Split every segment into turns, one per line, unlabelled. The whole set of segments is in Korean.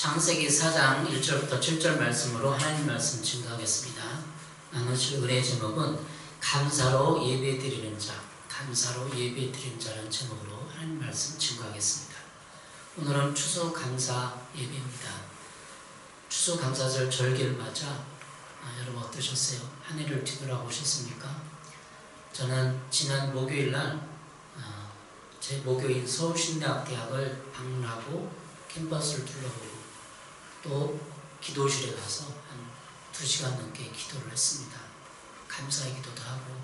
창세기 4장 1절부터 7절 말씀으로 하나님 말씀 증거하겠습니다. 나누실 은혜의 제목은 감사로 예배드리는 자, 감사로 예배드리는 자라는 제목으로 하나님 말씀 증거하겠습니다. 오늘은 추수감사 예배입니다. 추수감사절 절기를 맞아 여러분 어떠셨어요? 한 해를 뒤돌아보셨습니까? 저는 지난 목요일날 제 모교인 서울신대학대학을 방문하고 캠퍼스를 둘러보고 또 기도실에 가서 한 2시간 넘게 기도를 했습니다. 감사의 기도도 하고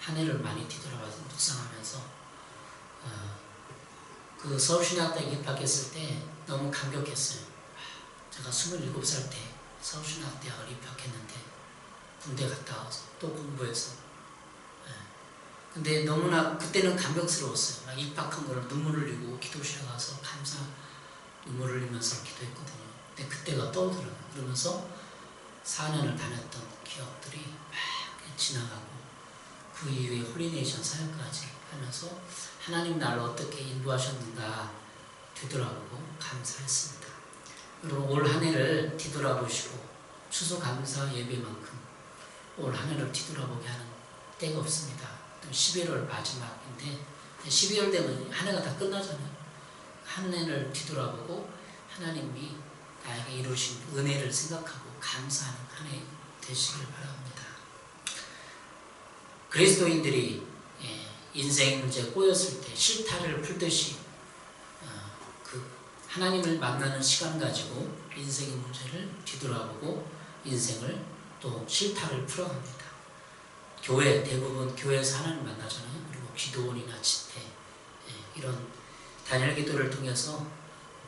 한 해를 많이 뒤돌아봐서 묵상하면서 그 서울신대학대학에 입학했을 때 너무 감격했어요. 제가 27살 때 서울신대학대학을 입학했는데 군대 갔다 와서 또 공부해서 근데 너무나 그때는 감격스러웠어요. 막 입학한 거를 눈물을 흘리고 기도실에 가서 감사 눈물을 흘리면서 기도했거든요. 근데 그때가 떠오르더라고요. 그러면서 4년을 다녔던 기억들이 막 지나가고 그 이후에 홀리네이션 사역까지 하면서 하나님 나를 어떻게 인도하셨는가 되돌아보고 감사했습니다. 여러분 올 한 해를 뒤돌아보시고 추수감사 예배만큼 올 한 해를 뒤돌아보게 하는 때가 없습니다. 11월 마지막인데 12월 되면 한 해가 다 끝나잖아요. 한 해를 뒤돌아보고 하나님이 나에게 이루신 은혜를 생각하고 감사하는 한 해 되시길 바랍니다. 그리스도인들이 인생 문제에 꼬였을 때 실타래를 풀듯이 그 하나님을 만나는 시간 가지고 인생의 문제를 뒤돌아보고 인생을 또 실타를 풀어갑니다. 교회, 대부분 교회에서 하나님 만나잖아요. 그리고 기도원이나 집회 이런 단열 기도를 통해서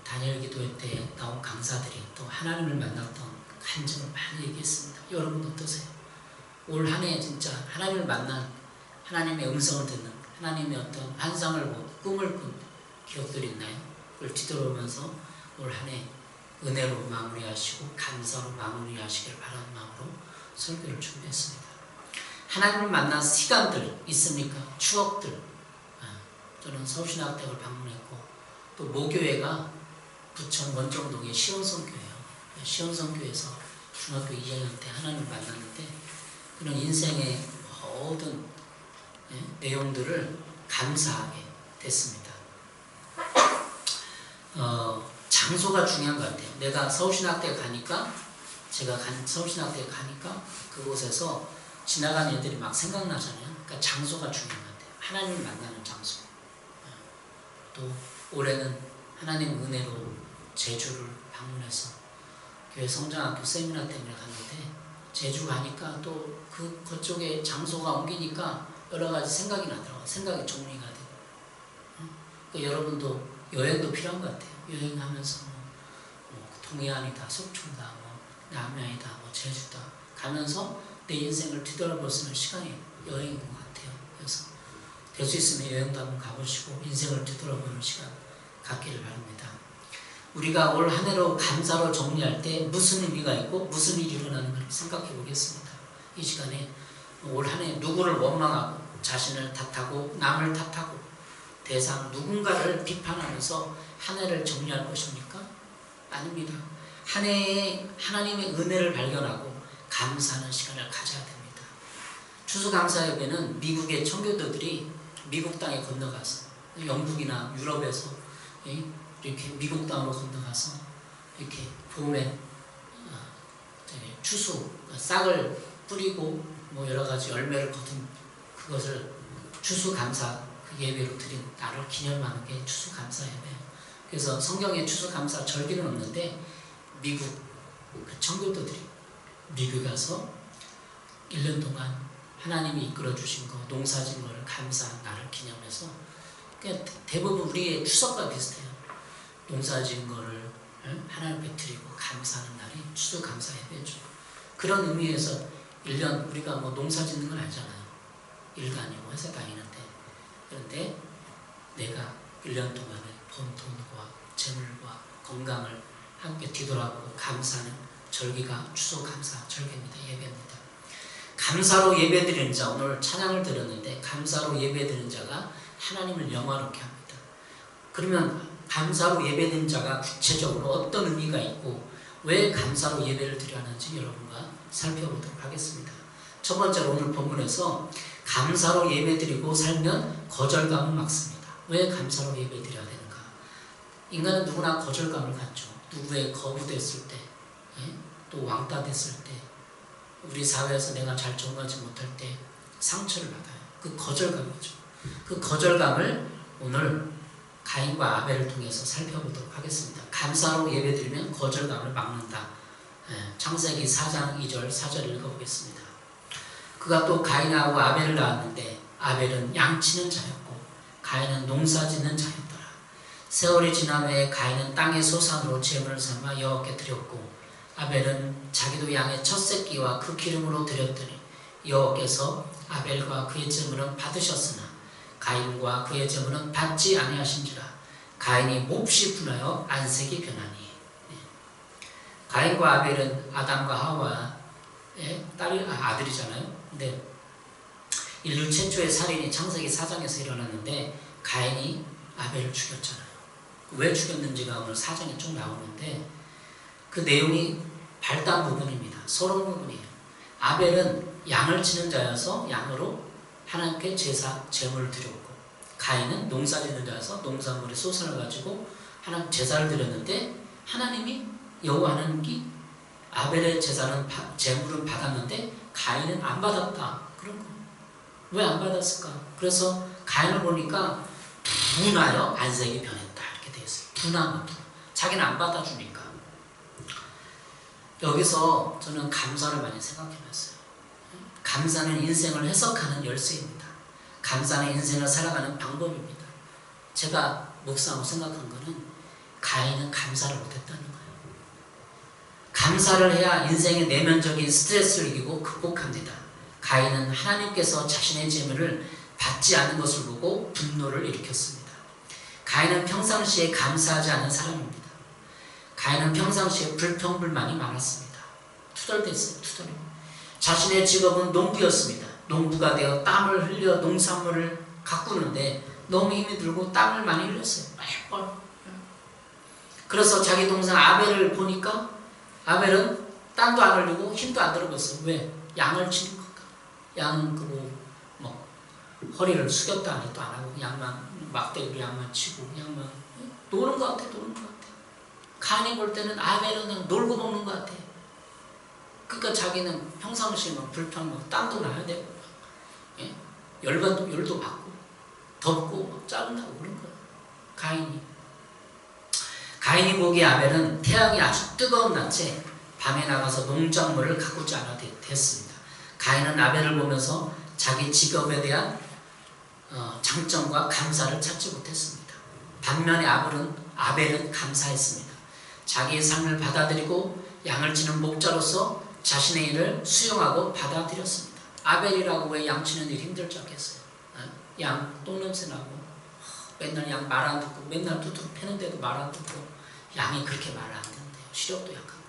단열 기도 때 나온 강사들이 또 하나님을 만났던 간증을 많이 얘기했습니다. 여러분 어떠세요? 올 한 해 진짜 하나님을 만난 하나님의 음성을 듣는 하나님의 어떤 환상을 보고 꿈을 꾼 기억들이 있나요? 그걸 뒤돌아보면서 올 한 해 은혜로 마무리하시고 감사로 마무리하시길 바라는 마음으로 설교를 준비했습니다. 하나님을 만난 시간들 있습니까? 추억들. 저는 서울신학대학을 방문했고 또 모교회가 부천 원정동의 시온성교회예요. 시온성교회에서 중학교 2학년 때 하나님을 만났는데 그런 인생의 모든 내용들을 감사하게 됐습니다. 장소가 중요한 것 같아요. 내가 서울신학대에 가니까 제가 서울신학대에 가니까 그곳에서 지나가는 애들이 막 생각나잖아요. 그러니까 장소가 중요한 것 같아요. 하나님을 만나는 장소. 또 올해는 하나님 은혜로 제주를 방문해서 교회 성장학교 세미나 때문에 갔는데 제주 가니까 또 그쪽에 장소가 옮기니까 여러 가지 생각이 나더라고요. 생각이 정리가 되고. 그러니까 여러분도 여행도 필요한 것 같아요. 여행하면서 동해안이다, 속초다, 남해안이다, 제주다 가면서 내 인생을 뒤돌아볼 수 있는 시간이 여행인 것 같아요. 그래서 될 수 있으면 여행도 한번 가보시고 인생을 뒤돌아보는 시간 갖기를 바랍니다. 우리가 올 한 해로 감사로 정리할 때 무슨 의미가 있고 무슨 일이 일어나는가 생각해 보겠습니다. 이 시간에 올 한 해 누구를 원망하고 자신을 탓하고 남을 탓하고 대상 누군가를 비판하면서 한 해를 정리할 것입니까? 아닙니다. 한 해에 하나님의 은혜를 발견하고 감사하는 시간을 가져야 됩니다. 추수감사 예배는 미국의 청교도들이 미국 땅에 건너가서 영국이나 유럽에서 이렇게 미국 땅으로 건너가서 이렇게 봄에 추수 싹을 뿌리고 여러 가지 열매를 거둔 그것을 추수감사 예배로 드린 날을 기념하는 게 추수감사 예배예요. 그래서 성경에 추수감사 절기는 없는데 미국 청교도들이 미국에 가서 1년 동안 하나님이 이끌어 주신 거, 농사 지은 거를 감사한 날을 기념해서 그러니까 대부분 우리의 추석과 비슷해요. 농사 지은 거를 하나님 베풀이고 감사하는 날이 추수감사 예배죠. 그런 의미에서 1년 우리가 농사 짓는 건 아니잖아요. 일 다니고 회사 다니는데 그런데 내가 1년 동안에 번 돈과 재물과 건강을 함께 뒤돌아보고 감사하는 절기가 추수감사 절기입니다. 예배입니다. 감사로 예배드리는 자, 오늘 찬양을 드렸는데 감사로 예배드리는 자가 하나님을 영화롭게 합니다. 그러면 감사로 예배드리는 자가 구체적으로 어떤 의미가 있고 왜 감사로 예배를 드려야 하는지 여러분과 살펴보도록 하겠습니다. 첫 번째로 오늘 본문에서 감사로 예배드리고 살면 거절감을 막습니다. 왜 감사로 예배드려야 되는가? 인간은 누구나 거절감을 갖죠. 누구의 거부됐을 때, 또 왕따 됐을 때, 우리 사회에서 내가 잘 적응하지 못할 때 상처를 받아요. 그 거절감이죠. 그 거절감을 오늘 가인과 아벨을 통해서 살펴보도록 하겠습니다. 감사로 예배드리면 거절감을 막는다. 창세기 4장 2절 4절을 읽어보겠습니다. 그가 또 가인하고 아벨을 낳았는데 아벨은 양치는 자였고 가인은 농사짓는 자였더라. 세월이 지난 후에 가인은 땅의 소산으로 제물을 삼아 여호와께 드렸고 아벨은 자기도 양의 첫 새끼와 그 기름으로 드렸더니 여호와께서 아벨과 그의 제물은 받으셨으나 가인과 그의 제물은 받지 아니하신지라. 가인이 몹시 분하여 안색이 변하니. 가인과 아벨은 아담과 하와의 아들이잖아요. 근데 인류 최초의 살인이 창세기 4장에서 일어났는데 가인이 아벨을 죽였잖아요. 왜 죽였는지가 오늘 4장에 쭉 나오는데 그 내용이 발단 부분입니다. 서론 부분이에요. 아벨은 양을 치는 자여서 양으로 하나님께 제물을 드렸고 가인은 농사짓는 자여서 농산물의 소산을 가지고 하나님 제사를 드렸는데 하나님이 여호와 하나님께 아벨의 제물은 받았는데 가인은 안 받았다. 그런 거. 왜 안 받았을까? 그래서 가인을 보니까 분하여 안색이 변했다. 이렇게 되어 있어요. 분한 것. 자기는 안 받아주니까. 여기서 저는 감사를 많이 생각해봤어요. 감사는 인생을 해석하는 열쇠입니다. 감사는 인생을 살아가는 방법입니다. 제가 묵상하고 생각한 거는 가인은 감사를 못했다는 거예요. 감사를 해야 인생의 내면적인 스트레스를 이기고 극복합니다. 가인은 하나님께서 자신의 제물을 받지 않은 것을 보고 분노를 일으켰습니다. 가인은 평상시에 감사하지 않은 사람입니다. 가인은 평상시에 불평불만이 많았습니다. 투덜댔어요. 투덜. 자신의 직업은 농부였습니다. 농부가 되어 땀을 흘려 농산물을 가꾸는데 너무 힘이 들고 땀을 많이 흘렸어요. 매번. 그래서 자기 동생 아벨을 보니까 아벨은 땀도 안 흘리고 힘도 안 들어갔어요. 왜? 양을 치는 거니까. 양은 허리를 숙였다 안 해도 안 하고 양만 막대기로 양만 치고 양만 노는 것 같아. 노는 것 같아. 가인이 볼 때는 아벨은 그냥 놀고 먹는 것 같아. 그러니까 자기는 평상시에 불평, 땀도 나야 되고, 열도 받고, 덥고, 짜증나고 그런 거야. 가인이 보기에 아벨은 태양이 아주 뜨거운 낮에 밤에 나가서 농작물을 가꾸지 않아도 됐습니다. 가인은 아벨을 보면서 자기 직업에 대한 장점과 감사를 찾지 못했습니다. 반면에 아벨은 감사했습니다. 자기의 삶을 받아들이고 양을 치는 목자로서 자신의 일을 수용하고 받아들였습니다. 아벨이라고 왜 양 치는 일이 힘들지 않겠어요? 양 똥냄새 나고 맨날 양 말 안 듣고 맨날 두둑 패는데도 말 안 듣고 양이 그렇게 말 안 듣는데요. 시력도 약하고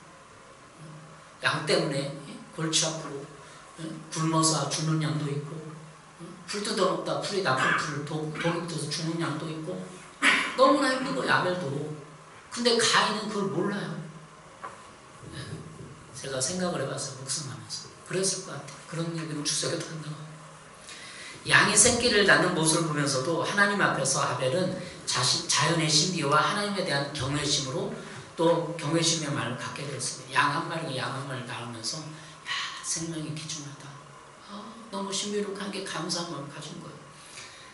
양 때문에 골치 아프고 굶어서 죽는 양도 있고 풀 뜯어먹다 풀이 나쁜 풀 독이 붙어서 죽는 양도 있고 너무나 힘든 거예요. 아벨도. 근데 가인은 그걸 몰라요. 제가 생각을 해봤어요. 묵상하면서. 그랬을 것 같아요. 그런 얘기는 주석에도 한다고. 양이 새끼를 낳는 모습을 보면서도 하나님 앞에서 아벨은 자연의 신비와 하나님에 대한 경외심으로 또 경외심의 말을 갖게 되었습니다. 양 한 마리를 낳으면서 생명이 귀중하다. 너무 신비롭한 게 감사한 마음을 가진 거예요.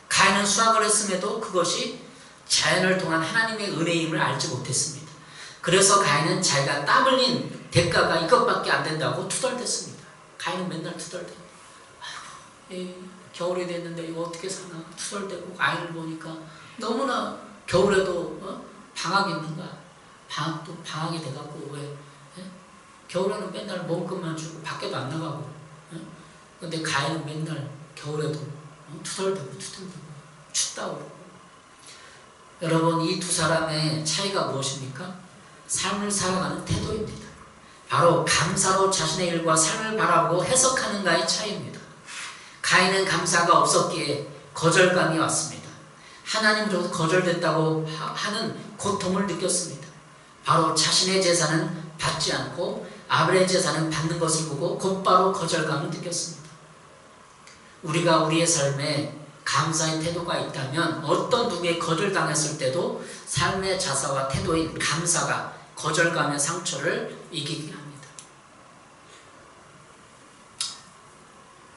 가인은 수학을 했음에도 그것이 자연을 통한 하나님의 은혜임을 알지 못했습니다. 그래서 가인은 자기가 땀 흘린 대가가 이것밖에 안 된다고 투덜댔습니다. 가인은 맨날 투덜대고 겨울이 됐는데 이거 어떻게 사나 투덜대고 아이를 보니까 너무나 겨울에도 방학이 있는 거야. 방학이 돼갖고 왜 겨울에는 맨날 먹을 것만 주고 밖에도 안 나가고 근데 가인은 맨날 겨울에도 투덜대고 춥다고 그러고. 여러분 이 두 사람의 차이가 무엇입니까? 삶을 살아가는 태도입니다. 바로 감사로 자신의 일과 삶을 바라보고 해석하는가의 차이입니다. 가인은 감사가 없었기에 거절감이 왔습니다. 하나님으로부터 거절됐다고 하는 고통을 느꼈습니다. 바로 자신의 제사는 받지 않고 아벨의 제사는 받는 것을 보고 곧바로 거절감을 느꼈습니다. 우리가 우리의 삶에 감사의 태도가 있다면 어떤 누구의 거절당했을 때도 삶의 자세와 태도인 감사가 거절감의 상처를 이기게 합니다.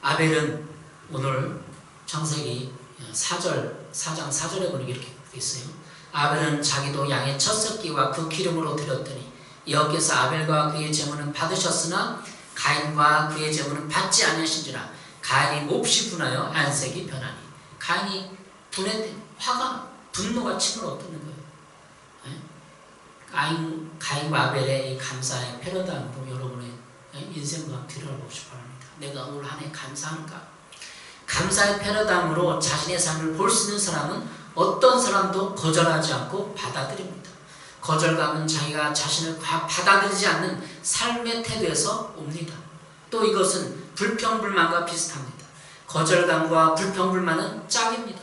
아벨은 오늘 창세기 4장 4절에 보니 이렇게 있어요. 아벨은 자기도 양의 첫 새끼와 그 기름으로 드렸더니 여호와께서 아벨과 그의 제물은 받으셨으나 가인과 그의 제물은 받지 않으신지라. 가인이 몹시 분하여 안색이 변하니. 가인이 분노가 침을 얻는 거예요. 가인과 아벨의 이 감사의 패러다임으로 여러분의 인생과 들여다보시기 바랍니다. 내가 올 한 해 감사한가? 감사의 패러다임으로 자신의 삶을 볼 수 있는 사람은 어떤 사람도 거절하지 않고 받아들입니다. 거절감은 자기가 자신을 받아들이지 않는 삶의 태도에서 옵니다. 또 이것은 불평불만과 비슷합니다. 거절감과 불평불만은 짝입니다.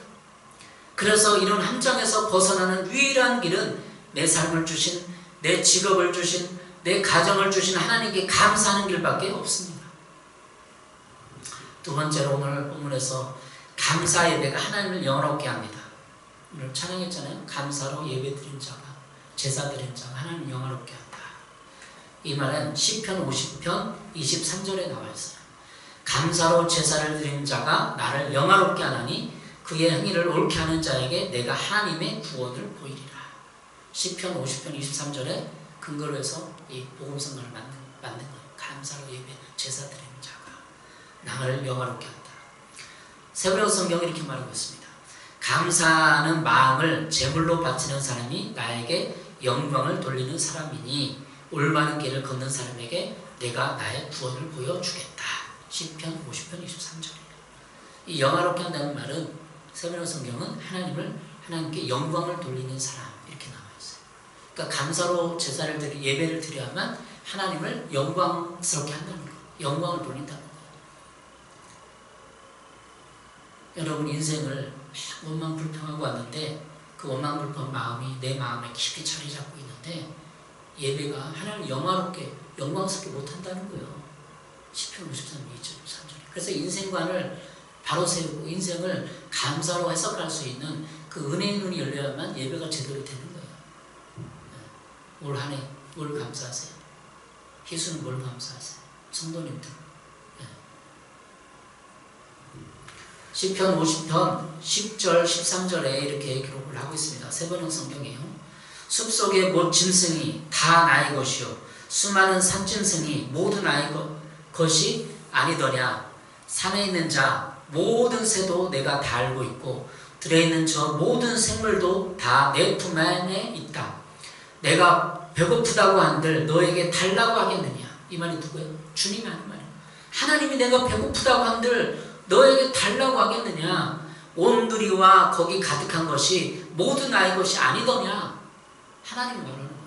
그래서 이런 함정에서 벗어나는 유일한 길은 내 삶을 주신, 내 직업을 주신, 내 가정을 주신 하나님께 감사하는 길밖에 없습니다. 두 번째로 오늘 본문에서 감사 예배가 하나님을 영화롭게 합니다. 오늘 찬양했잖아요. 감사로 예배 드린 자가, 제사 드린 자가 하나님을 영화롭게 한다. 이 말은 시편 50편 23절에 나와 있어요. 감사로 제사를 드린 자가 나를 영화롭게 하나니 그의 행위를 옳게 하는 자에게 내가 하나님의 구원을 보이리라. 시편 50편 23절에 근거로 해서 이 복음성경을 만든 거예요. 감사로 예배, 제사 드린 자가 나를 영화롭게 한다. 세브레오 성경은 이렇게 말하고 있습니다. 감사하는 마음을 제물로 바치는 사람이 나에게 영광을 돌리는 사람이니 올바른 길을 걷는 사람에게 내가 나의 구원을 보여주겠다. 시편 50편 23절이에요. 이 영화롭게 한다는 말은 세브레오 성경은 하나님께 영광을 돌리는 사람 이렇게 나와 있어요. 그러니까 감사로 제사를 예배를 드려야만 하나님을 영광스럽게 한다는 거예요. 영광을 돌린다는 거예요. 여러분 인생을 원망불평하고 왔는데 그 원망불평 마음이 내 마음에 깊이 자리 잡고 있는데 예배가 하나님을 영광스럽게 못한다는 거예요. 시편 53편 2절에. 그래서 인생관을 바로 세우고 인생을 감사로 해석할 수 있는 그 은혜의 눈이 열려야만 예배가 제대로 되는 거예요. 올 한 해 뭘 감사하세요? 희수는 뭘 감사하세요? 성도님들. 시편 50편 10절 13절에 이렇게 기록을 하고 있습니다. 세번역 성경이에요. 숲속의 못 짐승이 다 나의 것이요 수많은 산짐승이 모두 나의 것이 아니더냐. 산에 있는 자 모든 새도 내가 다 알고 있고 들에 있는 저 모든 생물도 다 내 품 안에 있다. 내가 배고프다고 한들 너에게 달라고 하겠느냐. 이 말이 누구예요? 주님이 하는 말이에요. 하나님이 내가 배고프다고 한들 너에게 달라고 하겠느냐. 온누리와 거기 가득한 것이 모두 나의 것이 아니더냐. 하나님이 말하는 거예요.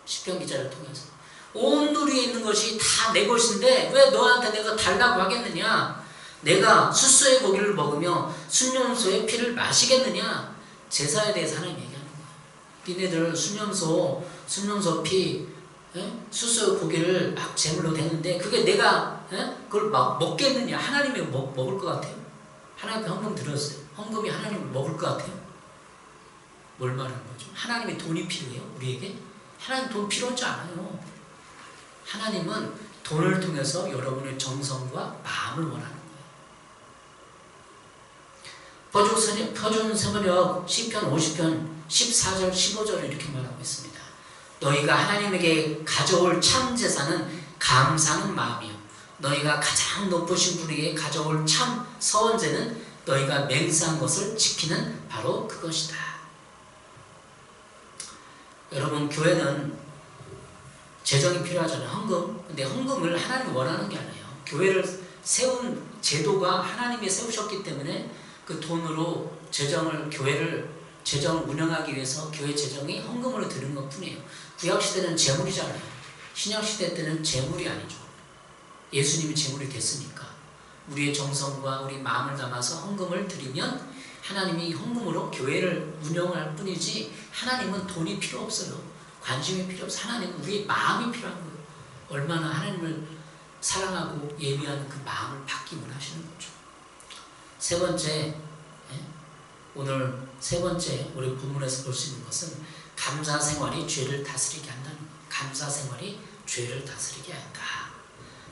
시편 기자를 통해서 온누리에 있는 것이 다 내 것인데 왜 너한테 내가 달라고 하겠느냐. 내가 숫소의 고기를 먹으며 순념소의 피를 마시겠느냐. 제사에 대해서 하나님 얘기하는 거예요. 니네들 순념소 피, 숫소의 고기를 막 제물로 대는데 그게 내가 그걸 막 먹겠느냐. 하나님이 먹을 것 같아요? 하나님께 헌금 드렸어요. 헌금이 하나님을 먹을 것 같아요? 뭘 말하는 거죠? 하나님의 돈이 필요해요? 우리에게? 하나님 돈 필요하지 않아요. 하나님은 돈을 통해서 여러분의 정성과 마음을 원하는 거예요. 표준 세번역 시편 50편 14절 15절을 이렇게 말하고 있습니다. 너희가 하나님에게 가져올 참 제사는 감사하는 마음이요 너희가 가장 높으신 분에게 가져올 참 서원제는 너희가 맹세한 것을 지키는 바로 그것이다. 여러분 교회는 재정이 필요하잖아요. 헌금. 근데 헌금을 하나님이 원하는 게 아니에요. 교회를 세운 제도가 하나님이 세우셨기 때문에 그 돈으로 교회를 재정을 운영하기 위해서 교회 재정이 헌금으로 드는 것 뿐이에요. 구약시대는 재물이잖아요. 신약시대 때는 재물이 아니죠. 예수님이 재물이 됐으니까 우리의 정성과 우리 마음을 담아서 헌금을 드리면 하나님이 헌금으로 교회를 운영할 뿐이지 하나님은 돈이 필요 없어요. 관심이 필요 없어요. 하나님은 우리의 마음이 필요한 거예요. 얼마나 하나님을 사랑하고 예비하는 그 마음을 받기만 하시는 거죠. 세 번째, 오늘 세 번째 우리 본문에서 볼 수 있는 것은 감사 생활이 죄를 다스리게 한다는 거예요. 감사 생활이 죄를 다스리게 한다.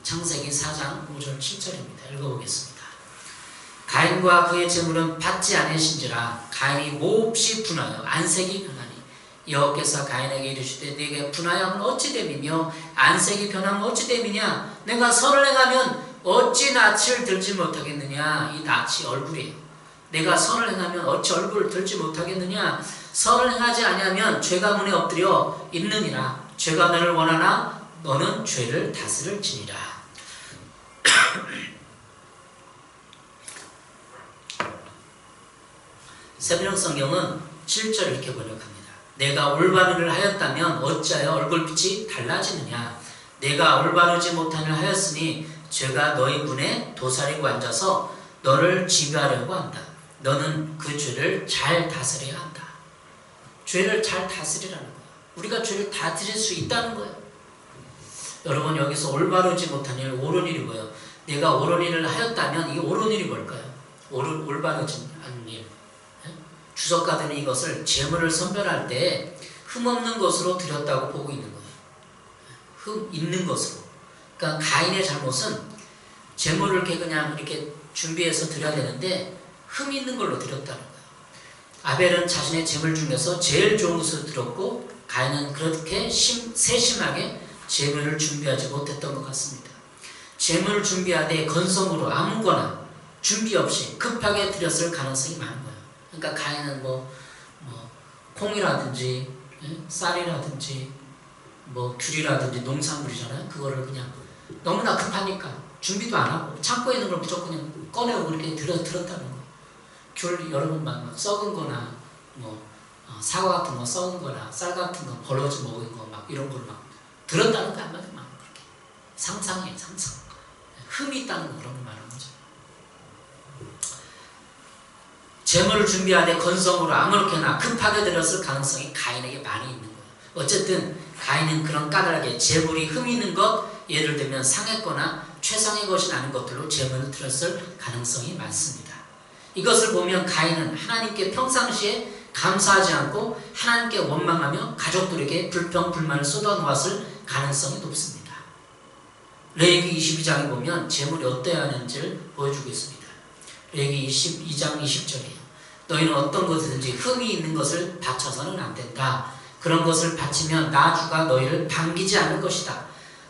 창세기 4장 5절 7절입니다. 읽어보겠습니다. 가인과 그의 재물은 받지 아니하신지라 가인이 몹시 분하여 안색이 변하니 여호와께서 가인에게 이르시되 네게 분하여함은 어찌 됨이며 안색이 변하면 어찌 됨이냐 내가 선을 행하면 어찌 낯을 들지 못하겠느냐. 이 낯이 얼굴이에요. 내가 선을 행하면 어찌 얼굴을 들지 못하겠느냐. 선을 행하지 아니하면 죄가 문에 엎드려 있느니라. 죄가 너를 원하나 너는 죄를 다스릴지니라. 새벽 성경은 7절 이렇게 번역합니다. 내가 올바른 일을 하였다면 어찌하여 얼굴빛이 달라지느냐. 내가 올바르지 못한 일을 하였으니 죄가 너희 문에 도사리고 앉아서 너를 지배하려고 한다. 너는 그 죄를 잘 다스려야 한다. 죄를 잘 다스리라는 거야. 우리가 죄를 다스릴 수 있다는 거예요. 여러분 여기서 올바르지 못한 일, 옳은 일이 뭐예요? 내가 옳은 일을 하였다면 이 옳은 일이 뭘까요? 올바르지 않은 일. 주석가들은 이것을 재물을 선별할 때 흠없는 것으로 드렸다고 보고 있는 거예요. 흠 있는 것으로. 그러니까 가인의 잘못은 재물을 이렇게 그냥 이렇게 준비해서 드려야 되는데 흠 있는 걸로 드렸다는 거예요. 아벨은 자신의 재물 중에서 제일 좋은 것을 드렸고 가인은 그렇게 세심하게 재물을 준비하지 못했던 것 같습니다. 재물을 준비하되 건성으로 아무거나 준비 없이 급하게 드렸을 가능성이 많은 거예요. 그러니까 가인은 콩이라든지 쌀이라든지 귤이라든지 농산물이잖아요. 그거를 그냥 너무나 급하니까 준비도 안 하고 창고에 있는 걸 무조건 그냥 꺼내고 그렇게 들었다는 거예요. 귤 여러분 막 썩은 거나 사과 같은 거 썩은 거나 쌀 같은 거 벌어져 먹은 거 막 이런 걸 막 들었다는 거 안 맞아요. 막 그렇게 상상해 상상. 흠이 있다는 거 그런 걸 말하는 거죠. 재물을 준비하되 건성으로 아무렇게나 급하게 드렸을 가능성이 가인에게 많이 있는 거예요. 어쨌든 가인은 그런 까닭에 재물이 흠이 있는 것, 예를 들면 상했거나 최상의 것이 나는 것들로 재물을 드렸을 가능성이 많습니다. 이것을 보면 가인은 하나님께 평상시에 감사하지 않고 하나님께 원망하며 가족들에게 불평, 불만을 쏟아놓았을 가능성이 높습니다. 레위기 22장에 보면 재물이 어떠해야 하는지를 보여주고 있습니다. 레위기 22장 20절이에요. 너희는 어떤 것이든지 흠이 있는 것을 바쳐서는 안 된다. 그런 것을 바치면 나 주가 너희를 반기지 않을 것이다.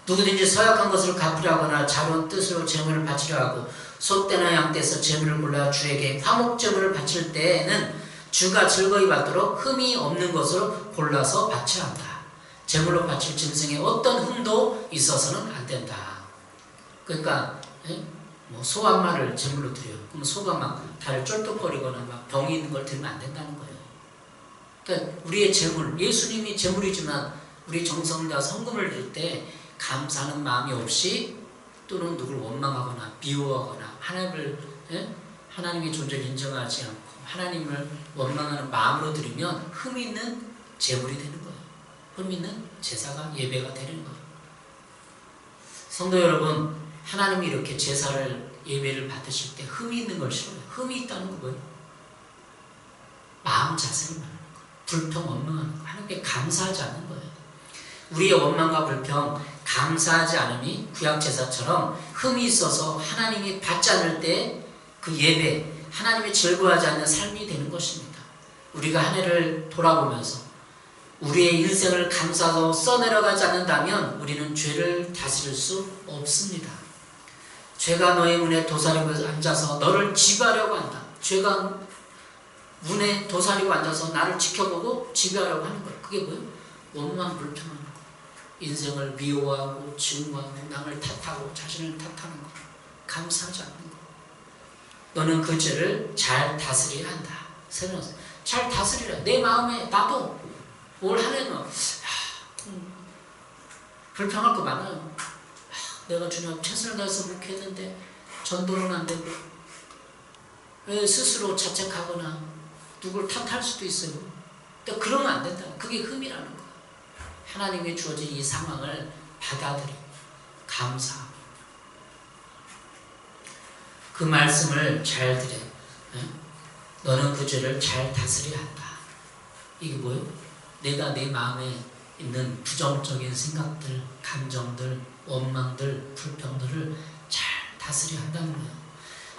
누구든지 서약한 것을 갚으려 하거나 자론 뜻으로 재물을 바치려 하고 소떼나 양떼에서 재물을 골라 주에게 화목제물을 바칠 때에는 주가 즐거이 받도록 흠이 없는 것으로 골라서 바쳐야 한다. 제물로 바칠 짐승에 어떤 흠도 있어서는 안 된다. 그러니까 소 한 마리를 제물로 드려요. 그럼 소가 막 다리를 쫄뚝거리거나 막 병이 있는 걸 드리면 안 된다는 거예요. 그러니까 우리의 제물, 예수님이 제물이지만 우리 정성을 다해서 헌금을 드릴 때 감사하는 마음이 없이 또는 누굴 원망하거나 미워하거나 하나님의 존재를 인정하지 않고 하나님을 원망하는 마음으로 드리면 흠 있는 제물이 되는 거예요. 흠 있는 제사가 예배가 되는 거예요. 성도 여러분, 하나님이 이렇게 제사를 예배를 받으실 때 흠이 있는 걸 싫어요. 흠이 있다는 거 뭐예요? 마음 자세를 말하는 거예요. 불평, 원망하는 거. 하나님께 감사하지 않는 거예요. 우리의 원망과 불평, 감사하지 않음이 구약제사처럼 흠이 있어서 하나님이 받지 않을 때 그 예배, 하나님이 즐거워하지 않는 삶이 되는 것입니다. 우리가 한 해를 돌아보면서 우리의 인생을 감사하고 써내려가지 않는다면 우리는 죄를 다스릴 수 없습니다. 죄가 너의 문에 도사리고 앉아서 너를 지배하려고 한다. 죄가 문에 도사리고 앉아서 나를 지켜보고 지배하려고 하는 거예요. 그게 뭐예요? 원망 불평하는 거. 인생을 미워하고 증오하고 남을 탓하고 자신을 탓하는 거. 감사하지 않는 거. 너는 그 죄를 잘 다스려야 한다. 잘 다스리라. 내 마음에 나도 올 한 해는 불평할 거 많아요. 내가 주님 최선을 다해서 목회했는데 전도는 안 되고 스스로 자책하거나 누굴 탓할 수도 있어요. 그러니까 그러면 안 된다. 그게 흠이라는 거야. 하나님이 주어진 이 상황을 받아들이고 감사하고 그 말씀을 잘 들여. 너는 그 죄를 잘 다스려야 한다. 이게 뭐예요? 내가 내 마음에 있는 부정적인 생각들, 감정들, 원망들, 불평들을 잘 다스려야 한다는 거예요.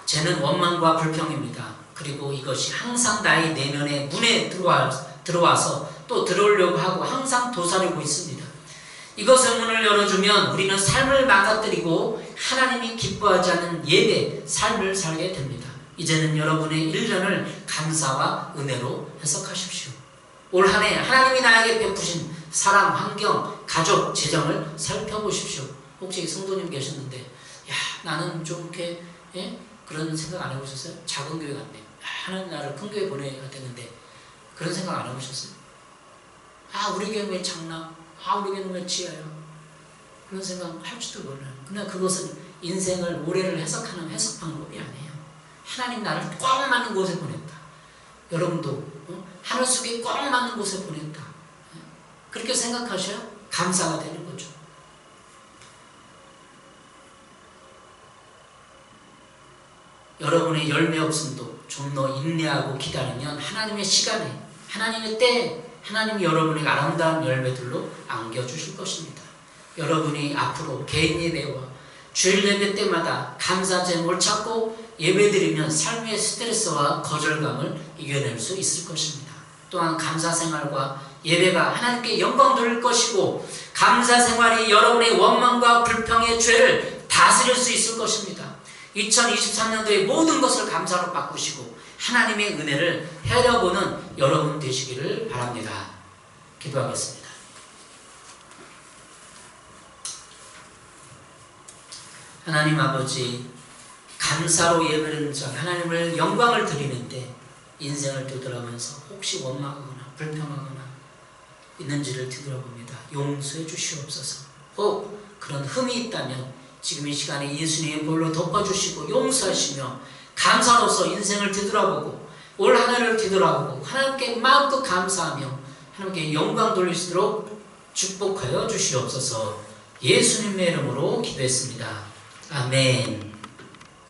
죄는 원망과 불평입니다. 그리고 이것이 항상 나의 내면의 문에 들어와서 또 들어오려고 하고 항상 도사리고 있습니다. 이것의 문을 열어주면 우리는 삶을 망가뜨리고 하나님이 기뻐하지 않는 예배, 삶을 살게 됩니다. 이제는 여러분의 1년을 감사와 은혜로 해석하십시오. 올 한 해 하나님이 나에게 베푸신 사람, 환경, 가족, 재정을 살펴보십시오. 혹시 성도님 계셨는데 야 나는 좀 이렇게 그런 생각 안 해보셨어요? 작은 교회 같네. 하나님 나를 큰 교회 보내야 되는데 그런 생각 안 해보셨어요? 우리 교회 왜 작나? 우리 교회는 왜 지하야? 그런 생각 할지도 몰라요. 그러나 그것은 인생을 올해를 해석하는 해석 방법이 아니에요. 하나님 나를 꽉 맞는 곳에 보냈다. 여러분도 하늘 속에 꽉 맞는 곳에 보냈다. 그렇게 생각하셔야 감사가 되는 거죠. 여러분의 열매 없음도 좀 더 인내하고 기다리면 하나님의 시간에, 하나님의 때에 하나님이 여러분에게 아름다운 열매들로 안겨주실 것입니다. 여러분이 앞으로 개인 예배와 주일 예배 때마다 감사 제목을 찾고 예배드리면 삶의 스트레스와 거절감을 이겨낼 수 있을 것입니다. 또한 감사 생활과 예배가 하나님께 영광 돌릴 것이고 감사 생활이 여러분의 원망과 불평의 죄를 다스릴 수 있을 것입니다. 2023년도에 모든 것을 감사로 바꾸시고 하나님의 은혜를 헤아려보는 여러분 되시기를 바랍니다. 기도하겠습니다. 하나님 아버지, 감사로 예배를 드리자 하나님을 영광을 드리는데 인생을 되돌아보면서 혹시 원망하거나 불평하거나 있는지를 되돌아봅니다. 용서해 주시옵소서. 혹 그런 흠이 있다면 지금 이 시간에 예수님의 볼로 덮어주시고 용서하시며 감사로서 인생을 되돌아보고 올 한 해를 되돌아보고 하나님께 마음껏 감사하며 하나님께 영광 돌릴 수 있도록 축복하여 주시옵소서. 예수님의 이름으로 기도했습니다. 아멘.